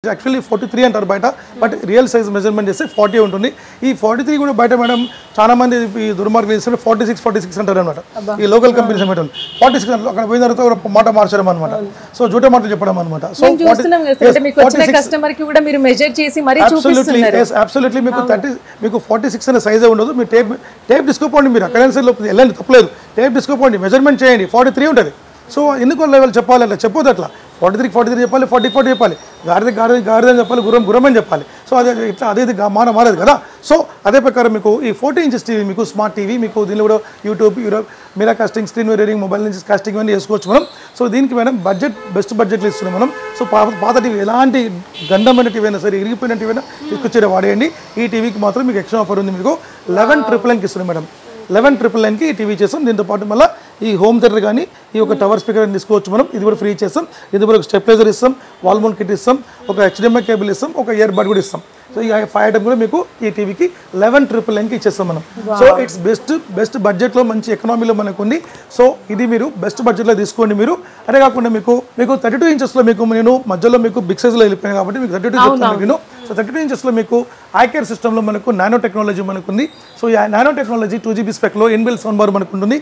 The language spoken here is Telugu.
యాక్చువల్లీ 43 అంటారు బయట, బట్ రియల్ సైజ్ మెజర్మెంట్ చేస్తే 40 ఉంటుంది. ఈ 43 కూడా బయట మేడం చాలా మంది ఈ దుర్మార్గం చేస్తే 46 అంటారు అనమాట. ఈ లోకల్ కంపెనీస్ ఏమిటి 46 అక్కడ పోయిన తర్వాత ఒక మాట మార్చడం అనమాట. సో జూట మాటలు చెప్పడం అనమాట. సో అబ్సల్యూట్లీ మీకు 46 అనే సైజే ఉండదు. మీరు టేప్ తీసుకోపోండి, మీరు అక్కడ వెళ్ళండి తప్పలేదు, టేప్ తీసుకోపోండి, మెజర్మెంట్ చేయండి, 43 ఉంటుంది. సో ఎందుకో లెవెల్ చెప్పాలి, అట్లా చెప్పొద్దు, అట్లా 43 చెప్పాలి, 40 చెప్పాలి, గాడిదని చెప్పాలి, గుర్రం అని చెప్పాలి. సో అదే ఇట్లా అదే మారదు కదా. సో అదే ప్రకారం మీకు ఈ 40 ఇంచెస్ టీవీ మీకు స్మార్ట్ టీవీ మీకు దీనిలో కూడా యూట్యూబ్ మీరా కాస్టింగ్ స్క్రీన్ రీడింగ్ మొబైల్ నుంచి కాస్టింగ్ ఇవన్నీ చేసుకోవచ్చు మనం. సో దీనికి మేడం బెస్ట్ బడ్జెట్లో ఇస్తున్నాం మనం. సో పాత టీవీ ఎలాంటి గండమైన టీవీ అయినా సరే, ఇరిగిపోయిన టీవీ అయినా తీసుకొచ్చేది వాడేయండి. ఈ టీవీకి మాత్రం మీకు ఎక్స్ట్రా ఆఫర్ ఉంది, మీకు 11,999కి ఇస్తున్నాం మేడం. 11,999కి ఈ టీవీ చేస్తాం. దీంతో పాటు మళ్ళీ ఈ హోమ్ థియేటర్ కానీ ఈ ఒక టవర్ స్పీకర్ అని తీసుకోవచ్చు మనం. ఇది కూడా ఫ్రీ చేస్తాం. ఇది కూడా ఒక స్టెప్లైజర్ ఇస్తాం, వాల్ మౌంట్ కిట్ ఇస్తాం, ఒక HDMI కేబుల్ ఇస్తాం, ఒక ఇయర్ బడ్ కూడా ఇస్తాం. సో ఈ 5 ఐటమ్ కూడా మీకు ఈ టీవీకి 11,999కి ఇచ్చేస్తాం మనం. సో ఇట్స్ బెస్ట్ బడ్జెట్లో మంచి ఎకనామీలో మనకు ఉంది. సో ఇది మీరు బెస్ట్ బడ్జెట్లో తీసుకోండి మీరు. అదే కాకుండా మీకు 32 ఇంచెస్లో మీకు నేను మధ్యలో మీకు బిగ్ సైజ్లో వెళ్ళిపోయాను కాబట్టి మీకు 32 చెప్తాను నేను. సో 32 ఇంచెస్లో మీకు ఐకేర్ సిస్టంలో మనకు నానో టెక్నాలజీ మనకు ఉంది. సో ఈ నానో టెక్నాలజీ 2GB స్పెక్లో ఇన్బిల్ట్ సౌండ్ బార్ మనకు ఉంటుంది.